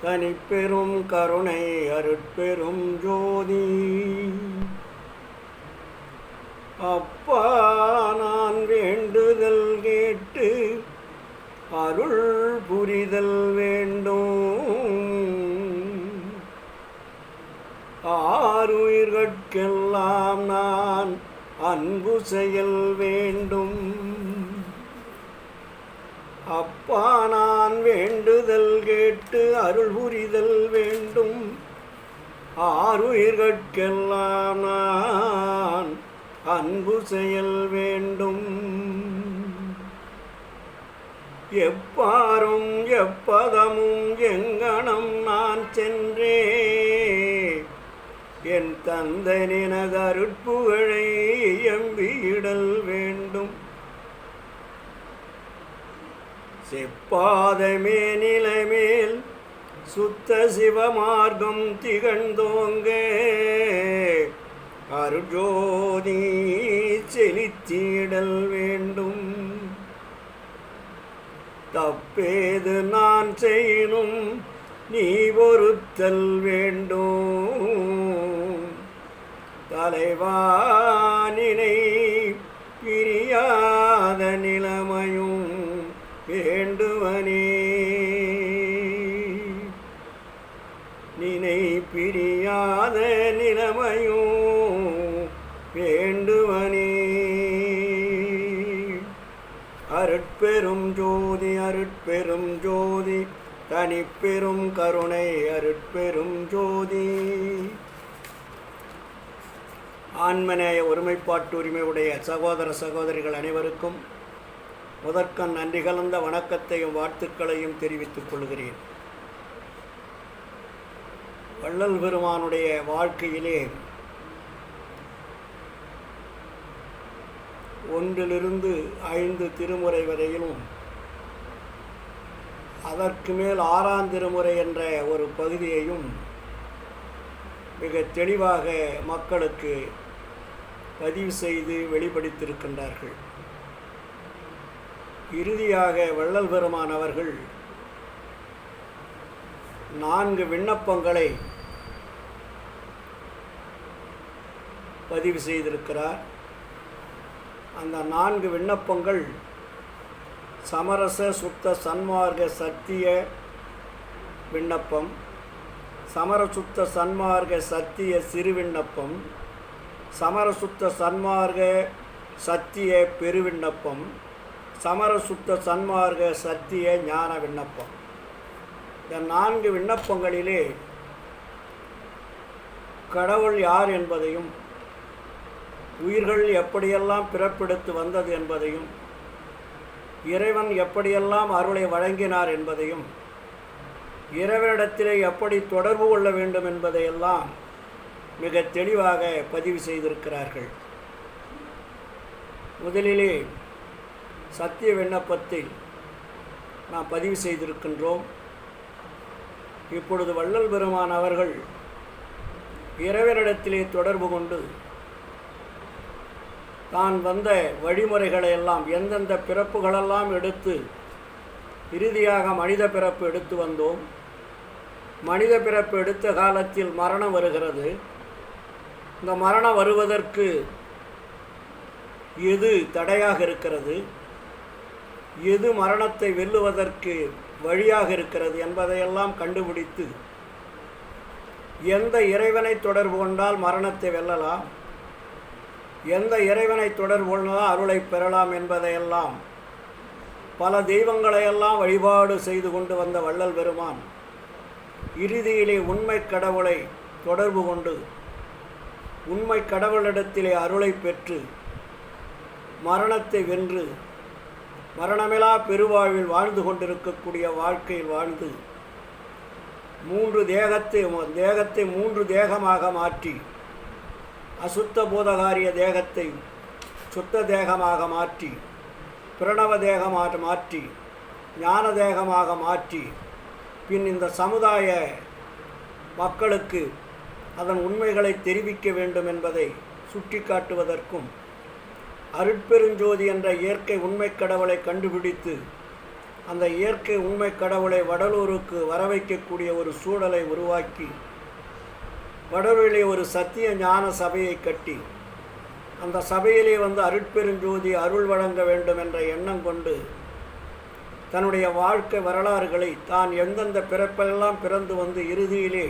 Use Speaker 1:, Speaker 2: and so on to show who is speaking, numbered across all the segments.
Speaker 1: தனிப்பெரும் கருணை அருட்பெரும் ஜோதி. அப்பா நான் வேண்டுதல் கேட்டு அருள் புரிதல் வேண்டும். ஆருயிர்கட்கெல்லாம் நான் அன்பு செயல் வேண்டும். அப்பா நான் வேண்டுதல் கேட்டு அருள் புரிதல் வேண்டும். ஆருயிர்கட்கெல்லாம் நான் அன்பு செயல் வேண்டும். எப்பாரும் எப்பதமும் எங்கனம் நான் சென்றே என் தந்தனினது அருட்புகழை எம்பியிடல் வேண்டும். செப்பாதமே நிலைமேல் சுத்த சிவமார்க்கம் திகழ்ந்தோங்க அருஜோதி செலுத்திடல் வேண்டும். தப்பேது நான் செய்யணும் நீ பொறுத்தல் வேண்டும். தலைவானினை பிரியாத நிலைமையும் வேண்டுவனே. நினை பிரியாத நிலைமையும் வேண்டுவனே. அருட்பெரும் ஜோதி அருட்பெரும் ஜோதி தனிப்பெரும் கருணை அருட்பெரும் ஜோதி. ஆன்மநேய ஒருமைப்பாட்டு உரிமையுடைய சகோதர சகோதரிகள் அனைவருக்கும் முதற்கண் நன்றி கலந்த வணக்கத்தையும் வாழ்த்துக்களையும் தெரிவித்துக் கொள்கிறேன். வள்ளல் பெருமானுடைய வாழ்க்கையிலே 1 5 திருமுறை வரையிலும் அதற்கு மேல் 6ஆம் திருமுறை என்ற ஒரு பகுதியையும் மிக தெளிவாக மக்களுக்கு பதிவு செய்து வெளிப்படுத்தியிருக்கின்றார்கள். இறுதியாக வள்ளல் பெருமான் அவர்கள் 4 விண்ணப்பங்களை பதிவு செய்திருக்கிறார். அந்த 4 விண்ணப்பங்கள் சமரச சுத்த சன்மார்க்க சத்திய விண்ணப்பம், சமரசுத்த சன்மார்க்க சத்திய சிறு விண்ணப்பம், சமரசுத்த சன்மார்க்க சத்திய பெருவிண்ணப்பம், சமரசுத்த சன்மார்க்க சத்திய ஞான விண்ணப்பம். இந்த 4 விண்ணப்பங்களிலே கடவுள் யார் என்பதையும், உயிர்கள் எப்படியெல்லாம் பிறப்பெடுத்து வந்தது என்பதையும், இறைவன் எப்படியெல்லாம் அருளை வழங்கினார் என்பதையும், இறைவனிடத்திலே எப்படி தொடர்பு கொள்ள வேண்டும் என்பதையெல்லாம் மிக தெளிவாக பதிவு செய்திருக்கிறார்கள். முதலிலே சத்திய விண்ணப்பத்தை நாம் பதிவு செய்திருக்கின்றோம். இப்பொழுது வள்ளல் பெருமான் அவர்கள் இறைவனிடத்திலே தொடர்பு கொண்டு தான் வந்த வழிமுறைகளை எல்லாம், எந்தெந்த பிறப்புகளெல்லாம் எடுத்து இறுதியாக மனித பிறப்பு எடுத்து வந்தோம், மனித பிறப்பு எடுத்த காலத்தில் மரணம் வருகிறது, இந்த மரணம் வருவதற்கு எது தடையாக இருக்கிறது, எது மரணத்தை வெல்லுவதற்கு வழியாக இருக்கிறது என்பதையெல்லாம் கண்டுபிடித்து எந்த இறைவனை தொடர்பு கொண்டால் மரணத்தை வெல்லலாம், எந்த இறைவனை தொடர்பு கொண்டால் அருளை பெறலாம் என்பதையெல்லாம் பல தெய்வங்களையெல்லாம் வழிபாடு செய்து கொண்டு வந்த வள்ளல் பெருமான் இறுதியிலே உண்மை கடவுளை தொடர்பு கொண்டு உண்மை கடவுளிடத்திலே அருளை பெற்று மரணத்தை வென்று மரணமிலா பெருவாழ்வில் வாழ்ந்து கொண்டிருக்கக்கூடிய வாழ்க்கையில் வாழ்ந்து 3 தேகத்தை 3 தேகமாக மாற்றி அசுத்த பூதகாரிய தேகத்தை சுத்த தேகமாக மாற்றி, பிரணவ தேகமாக மாற்றி, ஞான தேகமாக மாற்றி, பின் இந்த சமுதாய மக்களுக்கு அதன் உண்மைகளை தெரிவிக்க வேண்டும் என்பதை சுட்டிக்காட்டுவதற்கும், அருட்பெருஞ்சோதி என்ற இயற்கை உண்மை கடவுளை கண்டுபிடித்து அந்த இயற்கை உண்மை கடவுளை வடலூருக்கு வர வைக்கக்கூடிய ஒரு சூழலை உருவாக்கி வடலூரிலே ஒரு சத்திய ஞான சபையை கட்டி அந்த சபையிலே அருட்பெருஞ்சோதி அருள் வழங்க வேண்டும் என்ற எண்ணம் கொண்டு தன்னுடைய வாழ்க்கை வரலாறுகளை தான் எந்தெந்த பிறப்பெல்லாம் பிறந்து இறுதியிலே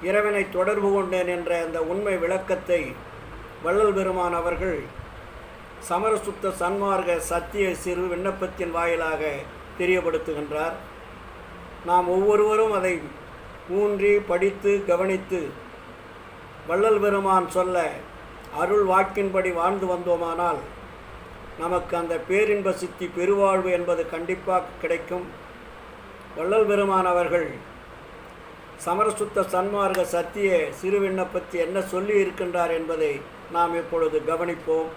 Speaker 1: இறைவனை தொடர்பு கொண்டேன் என்ற அந்த உண்மை விளக்கத்தை வள்ளல் பெருமான் அவர்கள் சமரசுத்த சன்மார்க்க சத்திய சிறு விண்ணப்பத்தின் வாயிலாக தெரியப்படுத்துகின்றார். நாம் ஒவ்வொருவரும் அதை ஊன்றி படித்து கவனித்து வள்ளல் பெருமான் சொல்ல அருள் வாக்கின்படி வாழ்ந்து வந்தோமானால் நமக்கு அந்த பேரின்ப சித்தி பெருவாழ்வு என்பது கண்டிப்பாக கிடைக்கும். வள்ளல் பெருமான் அவர்கள் சமரசுத்த சன்மார்க்க சத்திய சிறு விண்ணப்பத்தை என்ன சொல்லி இருக்கின்றார் என்பதை நாம் இப்பொழுது கவனிப்போம்.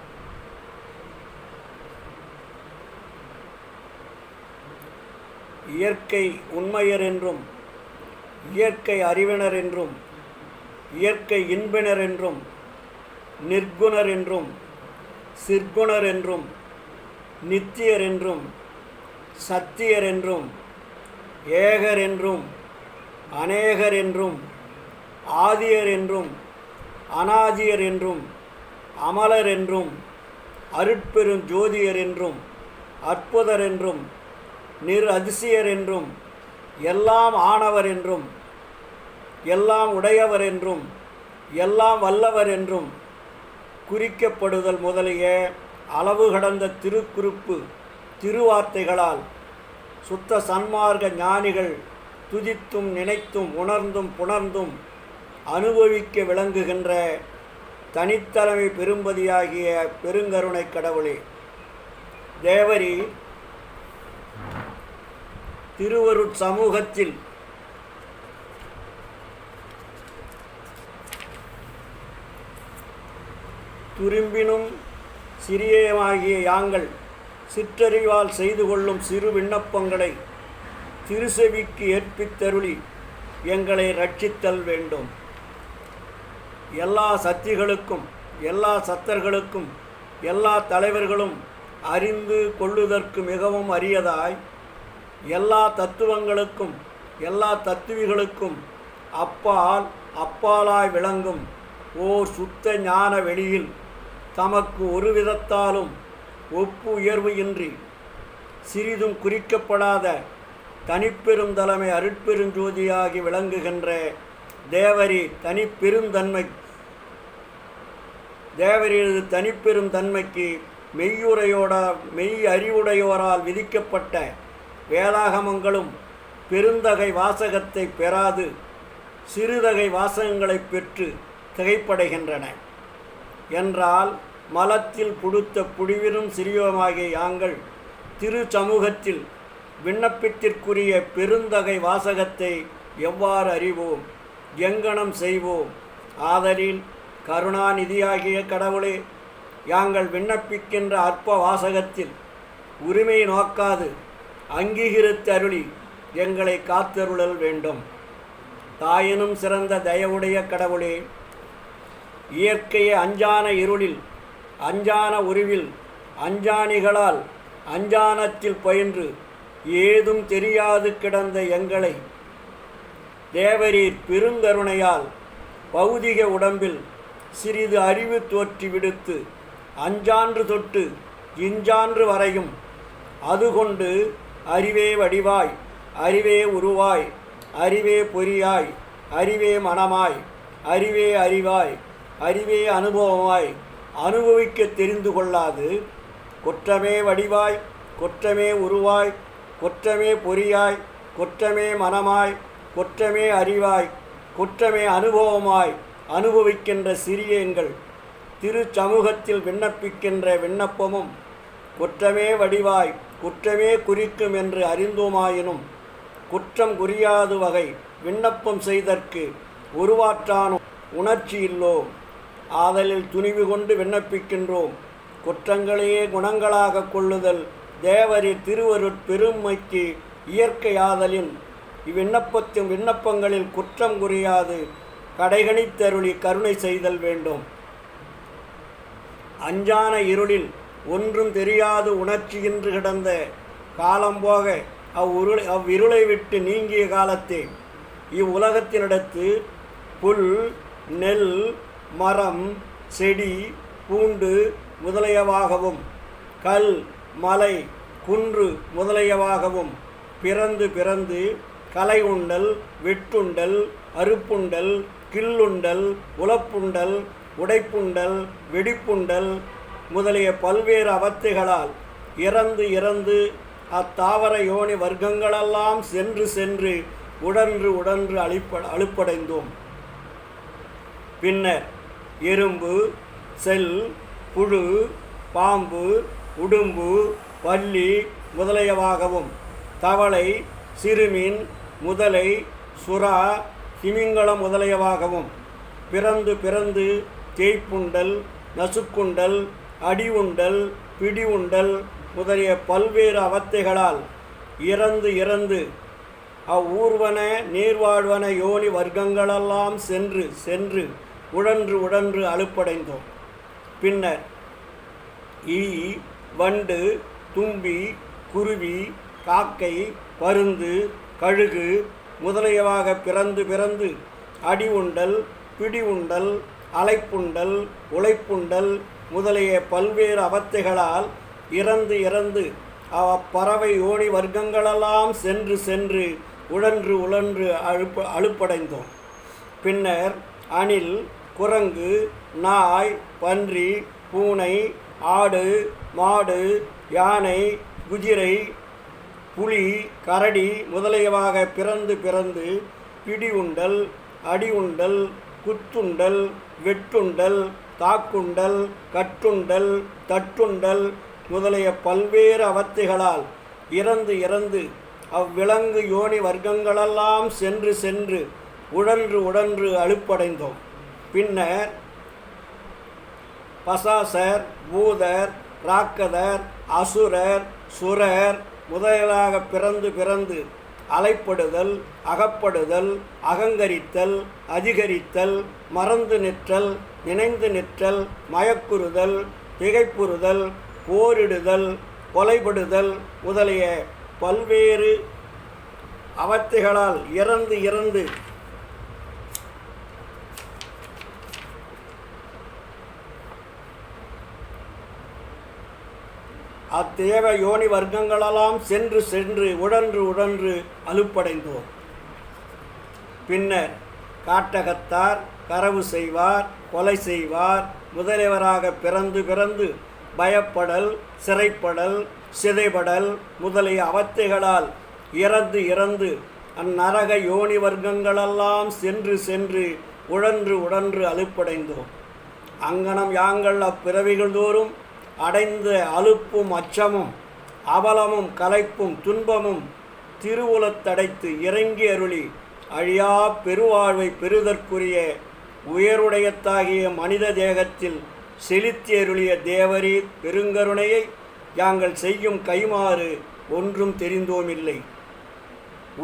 Speaker 1: இயற்கை உண்மையர் என்றும் இயற்கை அறிவினர் என்றும் இயற்கை இன்பினர் என்றும் நிர்குணர் என்றும் சிற்குணர் என்றும் நித்தியர் என்றும் சத்தியர் என்றும் ஏகர் என்றும் அநேகர் என்றும் ஆதியர் என்றும் அனாதியர் என்றும் அமலர் என்றும் அருட்பெரும் ஜோதியர் என்றும் அற்புதர் என்றும் அதிசயர் என்றும் எல்லாம் ஆனவர் என்றும் எல்லாம் உடையவர் என்றும் எல்லாம் வல்லவர் என்றும் குறிக்கப்படுதல் முதலிய அளவு கடந்த திருக்குறிப்பு திருவார்த்தைகளால் சுத்த சன்மார்க்க ஞானிகள் துதித்தும் நினைத்தும் உணர்ந்தும் புணர்ந்தும் அனுபவிக்க விளங்குகின்ற தனித்தலைமை பெரும்பதியாகிய பெருங்கருணை கடவுளே, தேவரி திருவருட் சமூகத்தில் துரும்பினும் சிறியமாகிய யாங்கள் சிற்றறிவால் செய்து கொள்ளும் சிறு விண்ணப்பங்களை திருசெவிக்கு ஏற்பித்தருளி எங்களை ரட்சித்தல் வேண்டும். எல்லா சக்திகளுக்கும் எல்லா சத்தர்களுக்கும் எல்லா தலைவர்களும் அறிந்து கொள்ளுதற்கு மிகவும் அரியதாய் எல்லா தத்துவங்களுக்கும் எல்லா தத்துவிகளுக்கும் அப்பாலாய் விளங்கும் ஓர் சுத்த ஞான வெளியில் தமக்கு ஒரு விதத்தாலும் ஒப்பு உயர்வு இன்றி சிறிதும் குறிக்கப்படாத தனிப்பெருந்தலைமை அருட்பெருஞ்சோதியாகி விளங்குகின்ற தேவரீரது தனிப்பெருந்தன்மைக்கு மெய் அறிவுடையோரால் விதிக்கப்பட்ட வேதாகமங்களும் பெருந்தகை வாசகத்தை பெறாது சிறுதகை வாசகங்களை பெற்று திகைப்படைகின்றன என்றால் மலத்தில் புடுத்த புடிவிரும் சிறியோமாகிய யாங்கள் திரு சமூகத்தில் விண்ணப்பத்திற்குரிய பெருந்தகை வாசகத்தை எவ்வாறு அறிவோம், எங்கனம் செய்வோம்? ஆதலில் கருணாநிதியாகிய கடவுளே, யாங்கள் விண்ணப்பிக்கின்ற அற்ப வாசகத்தில் உரிமை நோக்காது அங்கீகரித்து அருளி எங்களை காத்தருளல் வேண்டும். தாயினும் சிறந்த தயவுடைய கடவுளே, இயற்கையை அஞ்சான இருளில் அஞ்சான உருவில் அஞ்சானிகளால் அஞ்சானத்தில் பயின்று ஏதும் தெரியாது கிடந்த எங்களை தேவரீர் பெருங்கருணையால் பௌதிக உடம்பில் சிறிது அறிவு தோற்றி விடுத்து அஞ்சான்று தொட்டு இஞ்சான்று வரையும் அதுகொண்டு அறிவே வடிவாய் அறிவே உருவாய் அறிவே பொறியாய் அறிவே மனமாய் அறிவே அறிவாய் அறிவே அனுபவமாய் அனுபவிக்க தெரிந்து கொள்ளாது குற்றமே வடிவாய் குற்றமே உருவாய் குற்றமே பொறியாய் குற்றமே மனமாய் குற்றமே அறிவாய் குற்றமே அனுபவமாய் அனுபவிக்கின்ற சிறிய எங்கள் திரு சமூகத்தில் விண்ணப்பிக்கின்ற விண்ணப்பமும் குற்றமே வடிவாய் குற்றமே குறிக்கும் என்று அறிந்தோமாயினும் குற்றம் குறியாது வகை விண்ணப்பம் செய்தற்கு உருவாற்றானும் உணர்ச்சி இல்லோம். ஆதலில் துணிவு கொண்டு விண்ணப்பிக்கின்றோம். குற்றங்களையே குணங்களாக கொள்ளுதல் தேவரி திருவருட் பெருமைக்கு இயற்கையாதலின் விண்ணப்பங்களில் குற்றம் குறியாது கடைகணித்தருளி கருணை செய்தல் வேண்டும். அஞ்சான இருளில் ஒன்றும் தெரியாது உணர்ச்சியின்றி கிடந்த காலம் போக அவ்விருளை விட்டு நீங்கிய காலத்தே இவ்வுலகத்தினிடத்து புல், நெல், மரம், செடி, பூண்டு முதலியவாகவும் கல், மலை, குன்று முதலியவாகவும் பிறந்து பிறந்து கலை உண்டல், வெட்டுண்டல், அறுப்புண்டல், கில்லுண்டல், உலப்புண்டல், உடைப்புண்டல், வெடிப்புண்டல் முதலிய பல்வேறு அவத்தைகளால் இறந்து இறந்து அத்தாவர யோனி வர்க்கங்களெல்லாம் சென்று சென்று உடன்று உடன்று அழுப்படைந்தோம். பின்னர் எறும்பு, செல், புழு, பாம்பு, உடும்பு, பல்லி முதலியவாகவும் தவளை, சிறுமீன், முதலை, சுறா, திமிங்கலம் முதலியவாகவும் பிறந்து பிறந்து தேய்ப்புண்டல், நசுக்குண்டல், அடி உண்டல், பிடி உண்டல் முதலிய பல்வேறு அவத்தைகளால் இறந்து இறந்து அவ்வூர்வன நீர்வாழ்வன யோனி வர்க்கங்களெல்லாம் சென்று சென்று உடன்று உடன்று அழுப்படைந்தோம். பின்னர் ஈ, வண்டு, தும்பி, குருவி, காக்கை, பருந்து, கழுகு முதலியவாக பிறந்து பிறந்து அடி உண்டல், பிடி உண்டல், அலைப்புண்டல், உழைப்புண்டல் முதலிய பல்வேறு அவத்தைகளால் இறந்து இறந்து அப்பறவை யோனி வர்க்கங்களெல்லாம் சென்று சென்று உழன்று உழன்று அழுப்படைந்தோம். பின்னர் அணில், குரங்கு, நாய், பன்றி, பூனை, ஆடு, மாடு, யானை, குதிரை, புலி, கரடி முதலியவாக பிறந்து பிறந்து பிடி உண்டல், அடி உண்டல், குத்துண்டல், வெட்டுண்டல், தாக்குண்டல், கட்டுண்டல், தட்டுண்டல் முதலிய பல்வேறு அவத்தைகளால் இறந்து இறந்து அவ்விலங்கு யோனி வர்க்கங்களெல்லாம் சென்று சென்று உழன்று உழன்று அழுப்படைந்தோம். பின்னர் பசாசர், பூதர், ராக்கதர், அசுரர், சுரர் முதலாக பிறந்து பிறந்து அலைப்படுதல், அகப்படுதல், அகங்கரித்தல், அதிகரித்தல், மறந்து நிற்றல், நினைந்து நிற்றல், மயக்குறுதல், திகைப்புறுதல், போரிடுதல், கொலைப்படுதல் முதலிய பல்வேறு அவத்தைகளால் இறந்து இறந்து அத்தேவ யோனி வர்க்கங்களெல்லாம் சென்று சென்று உழன்று உழன்று அலுப்படைந்தோம். பின்னர் காட்டகத்தார், கரவு செய்வார், கொலை செய்வார் முதலியவராக பிறந்து பிறந்து பயப்படல், சிறைப்படல், சிதைபடல் முதலிய அவத்தைகளால் இறந்து இறந்து அந்நரக யோனி வர்க்கங்களெல்லாம் சென்று சென்று உழன்று உழன்று அலுப்படைந்தோம். அங்கனம் யாங்கள் அப்பிறவிகள் தோறும் அடைந்த அலுப்பும் அச்சமும் அவலமும் கலைப்பும் துன்பமும் திருவுலத்தடைத்து இறங்கி அருளி அழியா பெருவாழ்வை பெறுதற்குரிய உயருடையத்தாகிய மனித தேகத்தில் செலுத்தி அருளிய தேவரீர் பெருங்கருணையை யாங்கள் செய்யும் கைமாறு ஒன்றும் தெரிந்தோமில்லை.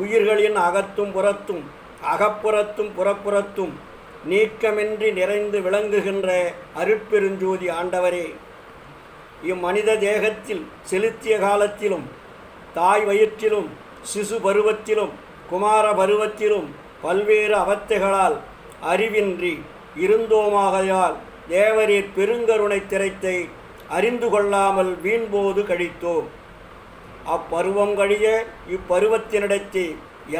Speaker 1: உயிர்களின் அகத்தும் புறத்தும் அகப்புறத்தும் புறப்புறத்தும் நீக்கமின்றி நிறைந்து விளங்குகின்ற அருட்பெருஞ்சோதி ஆண்டவரே, இம்மனித தேகத்தில் செலுத்திய காலத்திலும் தாய் வயிற்றிலும் சிசு பருவத்திலும் குமார பருவத்திலும் பல்வேறு அவத்தைகளால் அறிவின்றி இருந்தோமாகையால் தேவரீர் பெருங்கருணை திரைத்தை அறிந்து கொள்ளாமல் வீண்போது கழித்தோம். அப்பருவம் கழிய இப்பருவத்தினிடத்தே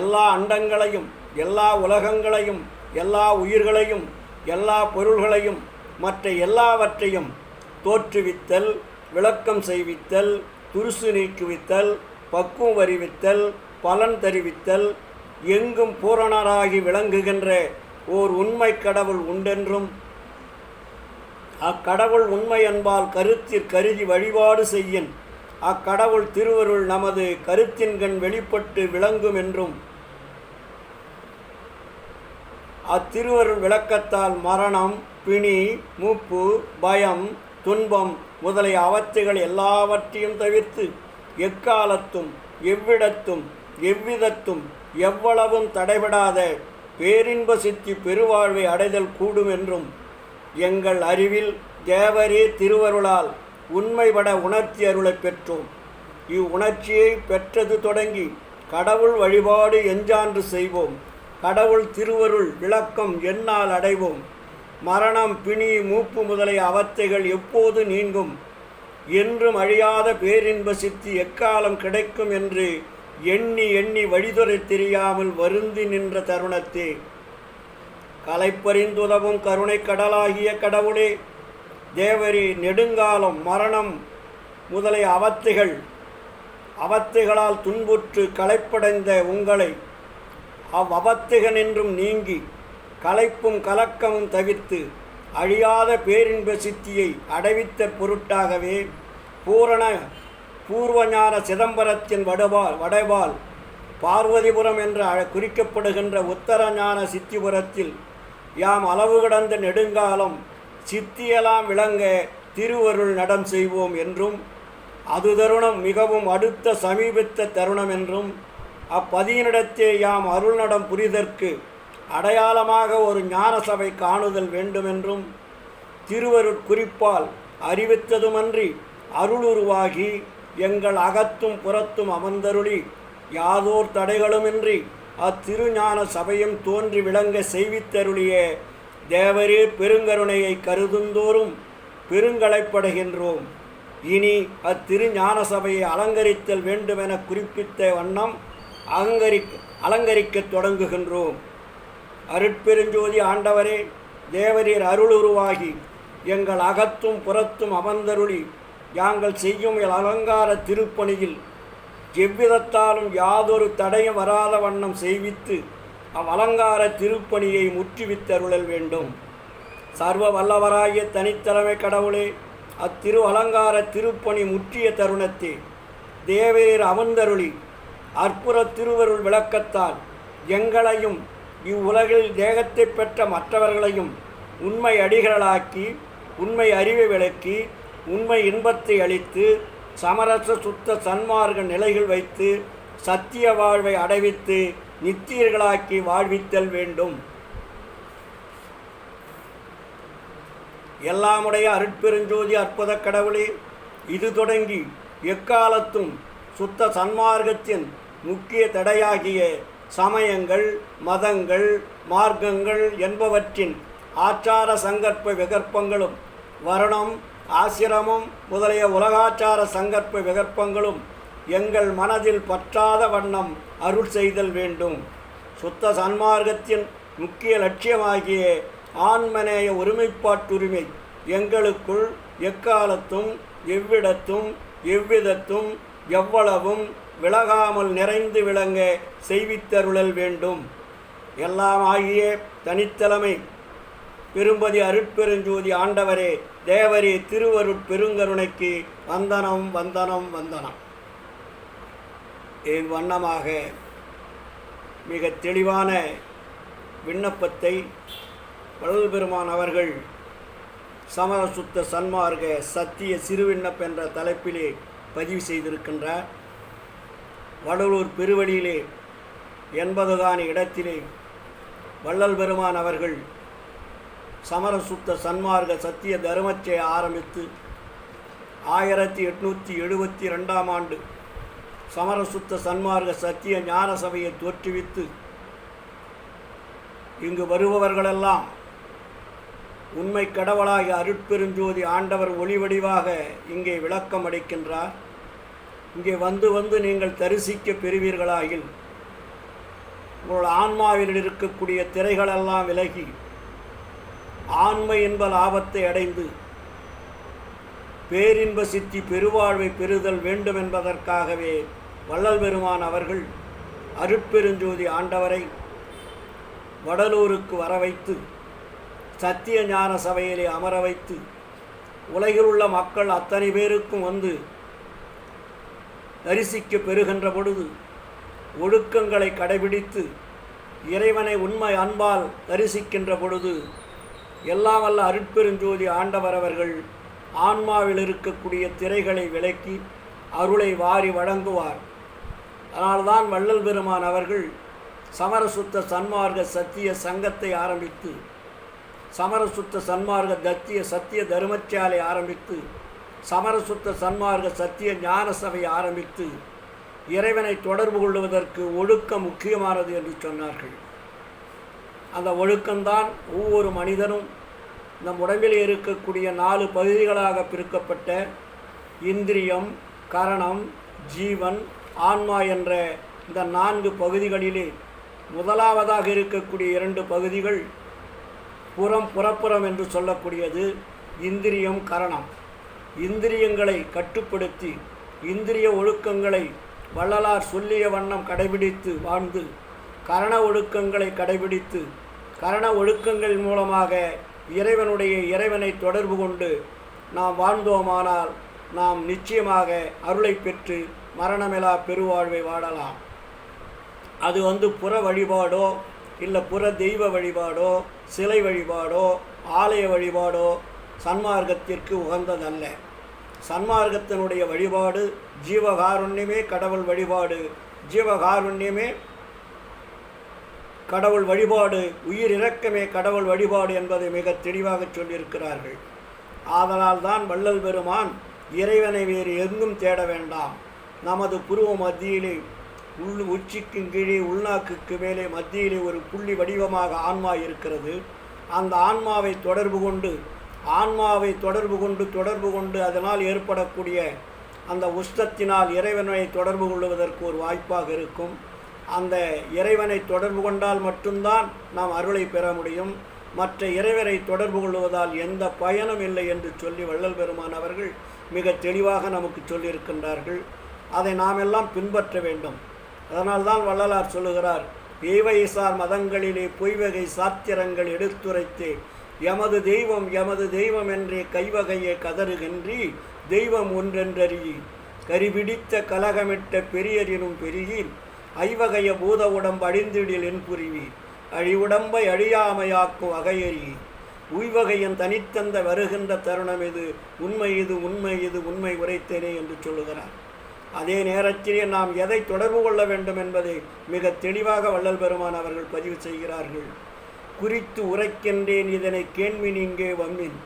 Speaker 1: எல்லா அண்டங்களையும் எல்லா உலகங்களையும் எல்லா உயிர்களையும் எல்லா பொருள்களையும் மற்ற எல்லாவற்றையும் தோற்றுவித்தல், விளக்கம் செய்வித்தல், துருசு நீக்குவித்தல், பக்குவம் அறிவித்தல், பலன் தருவித்தல், எங்கும் பூரணராகி விளங்குகின்ற ஓர் உண்மை கடவுள் உண்டென்றும் அக்கடவுள் உண்மை என்பால் கருத்திற் கருதி வழிபாடு செய்யின் அக்கடவுள் திருவருள் நமது கருத்தின்கண் வெளிப்பட்டு விளங்கும் என்றும் அத்திருவருள் விளக்கத்தால் மரணம், பிணி, மூப்பு, பயம், துன்பம் முதலிய அவத்தைகள் எல்லாவற்றையும் தவிர்த்து எக்காலத்தும் எவ்விடத்தும் எவ்விதத்தும் எவ்வளவும் தடைபடாத பேரின்ப சித்தி பெருவாழ்வை அடைதல் கூடும் என்றும் எங்கள் அறிவில் தேவரே திருவருளால் உண்மைபட உணர்த்தி அருளை பெற்றோம். இவ்வுணர்ச்சியை பெற்றது தொடங்கி கடவுள் வழிபாடு எஞ்சான்று செய்வோம். கடவுள் திருவருள் விளக்கம் என்னால் அடைவோம். மரணம், பிணி, மூப்பு முதலிய அவத்தைகள் எப்போது நீங்கும்? என்றும் அழியாத பேரின்ப சித்தி எக்காலம் கிடைக்கும் என்று எண்ணி எண்ணி வழிதுறை தெரியாமல் வருந்தி நின்ற தருணத்தே, கலைப்பறிந்துதவும் கருணை கடலாகிய கடவுளே, தேவரே, நெடுங்காலம் மரணம் முதலிய அவத்தைகளால் துன்புற்று களைப்படைந்த உங்களை அவ்வவத்தைகனின்றும் நீங்கி களைப்பும் கலக்கமும் தவிர்த்து அழியாத பேரின்ப சித்தியை அடைவித்த பொருட்டாகவே பூர்வஞான சிதம்பரத்தின் வடபால் பார்வதிபுரம் என்று குறிக்கப்படுகின்ற உத்தரஞான சித்திபுரத்தில் யாம் அளவு கடந்த நெடுங்காலம் சித்தியெல்லாம் விளங்க திருவருள் நடம் செய்வோம் என்றும், அது தருணம் மிகவும் அடுத்த சமீபத்த தருணம் என்றும், அப்பதியினிடத்தே யாம் அருள் நடம் புரிதற்கு அடையாளமாக ஒரு ஞான சபை காணுதல் வேண்டுமென்றும் திருவருட்குறிப்பால் அறிவித்ததுமன்றி அருளுருவாகி எங்கள் அகத்தும் புறத்தும் அமர்ந்தருளி யாதோர் தடைகளுமின்றி அத்திருஞான சபையும் தோன்றி விளங்க செய்வித்தருளிய தேவரே, பெருங்கருணையை கருதுந்தோறும் பெருங்களைப்படைகின்றோம். இனி அத்திருஞான சபையை அலங்கரித்தல் வேண்டுமென குறிப்பித்த வண்ணம் அலங்கரிக்கத் தொடங்குகின்றோம். அருட்பெருஞ்சோதி ஆண்டவரே, தேவரீர் அருளுருவாகி எங்கள் அகத்தும் புறத்தும் அமர்ந்தருளி யாங்கள் செய்யும் அலங்கார திருப்பணியில் எவ்விதத்தாலும் யாதொரு தடையும் வராத வண்ணம் செய்வித்து அவ்வலங்கார திருப்பணியை முற்றுவித்தருளல் வேண்டும். சர்வ வல்லவராகிய தனித்தலைமை கடவுளே, அத்திரு அலங்கார திருப்பணி முற்றிய தருணத்தே தேவரீர் அமர்ந்தருளி அற்புத திருவருள் விளக்கத்தால் எங்களையும் இவ்வுலகில் தேகத்தை பெற்ற மற்றவர்களையும் உண்மை அடிகளாக்கி உண்மை அறிவை விளக்கி உண்மை இன்பத்தை அளித்து சமரச சுத்த சன்மார்க்க நிலைகள் வைத்து சத்திய வாழ்வை அடைவித்து நித்தியர்களாக்கி வாழ்வித்தல் வேண்டும். எல்லாமுடைய அருட்பெருஞ்சோதி அற்புத கடவுளே, இது தொடங்கி எக்காலத்தும் சுத்த சன்மார்க்கத்தின் முக்கிய தடையாகிய சமயங்கள், மதங்கள், மார்க்கங்கள் என்பவற்றின் ஆச்சார சங்கற்ப விகற்பங்களும் வர்ணம், ஆசிரமம் முதலிய உலகாச்சார சங்கற்ப விகற்பங்களும் எங்கள் மனதில் பற்றாத வண்ணம் அருள் செய்தல் வேண்டும். சுத்த சன்மார்க்கத்தின் முக்கிய லட்சியமாகிய ஆன்மநேய ஒருமைப்பாட்டுரிமை எங்களுக்குள் எக்காலத்தும் எவ்விடத்தும் எவ்விதத்தும் எவ்வளவும் விலகாமல் நிறைந்து விளங்க செய்வித்தருளல் வேண்டும். எல்லாம் ஆகிய தனித்தலைமை பெரும்பதி அருட்பெருஞ்சோதி ஆண்டவரே, தேவரே, திருவருட் பெருங்கருணைக்கு வந்தனம் வந்தனம் வந்தனம். என் வண்ணமாக மிக தெளிவான விண்ணப்பத்தை வள்ளல் பெருமான் அவர்கள் சமரசுத்த சன்மார்க்க சத்திய சிறுவிண்ணப் என்ற தலைப்பிலே பதிவு செய்திருக்கின்றார். வடலூர் பெருவழியிலே 80 காணி இடத்திலே வள்ளல் பெருமான் அவர்கள் சமரசுத்த சன்மார்க்க சத்திய தர்மத்தை ஆரம்பித்து 1872ஆம் ஆண்டு சமரசுத்த சன்மார்க்க சத்திய ஞான சபையை தோற்றுவித்து இங்கு வருபவர்களெல்லாம் உண்மை கடவுளாகிய அருட்பெருஞ்சோதி ஆண்டவர் ஒளிவடிவாக இங்கே விளக்கம் அளிக்கின்றார். இங்கே வந்து வந்து நீங்கள் தரிசிக்க பெறுவீர்களாகில் உங்கள் ஆன்மாவில் இருக்கக்கூடிய திரைகளெல்லாம் விலகி ஆன்மை என்ப லாபத்தை அடைந்து பேரின்ப சித்தி பெருவாழ்வை பெறுதல் வேண்டும் என்பதற்காகவே வள்ளல் பெருமான் அவர்கள் அருட்பெருஞ்சோதி ஆண்டவரை வடலூருக்கு வர வைத்து சத்திய ஞான சபையிலே அமர வைத்து உலகில் உள்ள மக்கள் அத்தனை பேருக்கும் வந்து தரிசிக்க பெறுகின்ற பொழுது ஒழுக்கங்களை கடைபிடித்து இறைவனை உண்மை அன்பால் தரிசிக்கின்ற பொழுது எல்லாம் வல்ல அருட்பெருஞ்சோதி ஆண்டவர் அவர்கள் ஆன்மாவில் இருக்கக்கூடிய திரைகளை விலக்கி அருளை வாரி வழங்குவார். அதனால்தான் வள்ளல் பெருமான் அவர்கள் சமரசுத்த சன்மார்க்க சத்திய சங்கத்தை ஆரம்பித்து சமரசுத்த சன்மார்க்க சத்திய தர்மச்சாலை ஆரம்பித்து சமரசுத்த சன்மார்க்க சத்திய ஞான சபை ஆரம்பித்து இறைவனை தொடர்பு கொள்வதற்கு ஒழுக்கம் முக்கியமானது என்று சொன்னார்கள். அந்த ஒழுக்கம்தான் ஒவ்வொரு மனிதனும் நம் உடம்பில் இருக்கக்கூடிய 4 பகுதிகளாக பிரிக்கப்பட்ட இந்திரியம், கரணம், ஜீவன், ஆன்மா என்ற இந்த 4 பகுதிகளிலே முதலாவதாக இருக்கக்கூடிய 2 பகுதிகள் புறப்புறம் என்று சொல்லக்கூடியது இந்திரியம், கரணம். இந்திரியங்களை கட்டுப்படுத்தி இந்திரிய ஒழுக்கங்களை வள்ளலார் சொல்லிய வண்ணம் கடைபிடித்து வாழ்ந்து கரண ஒழுக்கங்களை கடைபிடித்து கரண ஒழுக்கங்கள் மூலமாக இறைவனை தொடர்பு கொண்டு நாம் வாழ்ந்தோமானால் நாம் நிச்சயமாக அருளை பெற்று மரணமிலா பெருவாழ்வை வாழலாம். அது புற வழிபாடோ இல்லை புற தெய்வ வழிபாடோ சிலை வழிபாடோ ஆலய வழிபாடோ சன்மார்க்கத்திற்கு உகந்ததல்ல. சன்மார்க்கத்தினுடைய வழிபாடு ஜீவகாருண்யமே கடவுள் வழிபாடு, ஜீவகாருண்யமே கடவுள் வழிபாடு, உயிர் இரக்கமே கடவுள் வழிபாடு என்பதை மிக தெளிவாக சொல்லியிருக்கிறார்கள். ஆதலால் தான் வள்ளல் பெருமான் இறைவனை வேறு எங்கும் தேட வேண்டாம், நமது புருவ மத்தியிலே உச்சிக்கு கீழே உள்நாக்குக்கு மேலே மத்தியிலே ஒரு புள்ளி வடிவமாக ஆன்மா இருக்கிறது. அந்த ஆன்மாவை தொடர்பு கொண்டு அதனால் ஏற்படக்கூடிய அந்த உஷ்ணத்தினால் இறைவனை தொடர்பு கொள்வதற்கு ஒரு வாய்ப்பாக இருக்கும். அந்த இறைவனை தொடர்பு கொண்டால் மட்டும்தான் நாம் அருளை பெற முடியும். மற்ற இறைவனை தொடர்பு கொள்வதால் எந்த பயனும் இல்லை என்று சொல்லி வள்ளல் பெருமான் அவர்கள் மிக தெளிவாக நமக்கு சொல்லியிருக்கின்றார்கள். அதை நாம் எல்லாம் பின்பற்ற வேண்டும். அதனால்தான் வள்ளலார் சொல்லுகிறார், ஏவைசார் மதங்களிலே பொய்வகை சாத்திரங்கள் எடுத்துரைத்தே எமது தெய்வம் என்றே கைவகையை கதறுகின்றி தெய்வம் ஒன்றென்றறி கரிபிடித்த கலகமிட்ட பெரியரினும் பெருகி ஐவகைய பூத உடம்பு அழிந்திடில் என் புரிவி அழிவுடம்பை அழியாமையாக்கும் வகையறி உய்வகையன் தனித்தந்த வருகின்ற தருணம் இது உண்மை உரைத்தேனே என்று சொல்லுகிறார். அதே நேரத்திலே நாம் எதை தொடர்பு கொள்ள வேண்டும் என்பதை மிக தெளிவாக வள்ளல் பெருமான் அவர்கள் பதிவு செய்கிறார்கள். குறித்து உரைக்கின்றேன் இதனை கேள்வி நீங்கே வம்மின்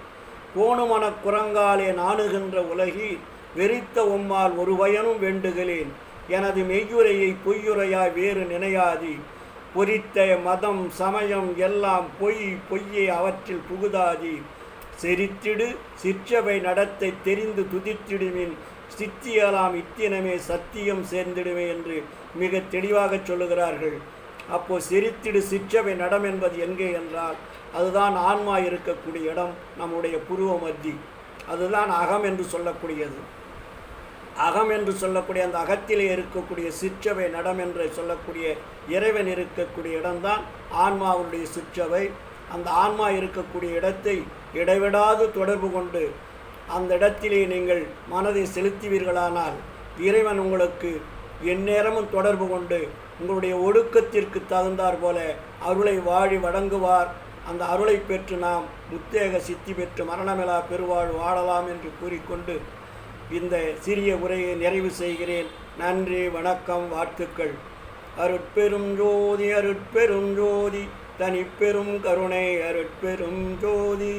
Speaker 1: கோணுமன குரங்காலே நாணுகின்ற உலகி வெறித்த உம்மால் ஒரு பயனும் வேண்டுகிறேன் எனது மெய்யுரையை பொய்யுரையாய் வேறு நினையாதி பொறித்த மதம் சமயம் எல்லாம் பொய்யே அவற்றில் புகுதாதி செரித்திடு சிற்றவை நடத்தை தெரிந்து துதித்திடுமின் சித்தியலாம் இத்தினமே சத்தியம் சேர்ந்திடுமே என்று மிக தெளிவாக சொல்லுகிறார்கள். அப்போ செரித்திடு சிற்றவை நடம் என்பது எங்கே என்றால் அதுதான் ஆன்மா இருக்கக்கூடிய இடம், நம்முடைய புருவ மத்தி. அதுதான் அகம் என்று சொல்லக்கூடியது. அகம் என்று சொல்லக்கூடிய அந்த அகத்திலே இருக்கக்கூடிய சிற்றவை நடம் என்று சொல்லக்கூடிய இறைவன் இருக்கக்கூடிய இடம்தான் ஆன்மாவுடைய சிற்றவை. அந்த ஆன்மா இருக்கக்கூடிய இடத்தை இடைவிடாது தொடர்பு கொண்டு அந்த இடத்திலே நீங்கள் மனதை செலுத்துவீர்களானால் இறைவன் உங்களுக்கு எந்நேரமும் தொடர்பு கொண்டு உங்களுடைய ஒடுக்கத்திற்கு தகுந்தார் போல அருளை வாழி வழங்குவார். அந்த அருளை பெற்று நாம் முத்தேக சித்தி பெற்று மரணமிலா பெருவாழ் வாழலாம் என்று கூறிக்கொண்டு இந்த சிறிய உரையை நிறைவு செய்கிறேன். நன்றி, வணக்கம், வாழ்த்துக்கள். அருட்பெரும் ஜோதி தனிப்பெரும் கருணை அருட்பெரும் ஜோதி.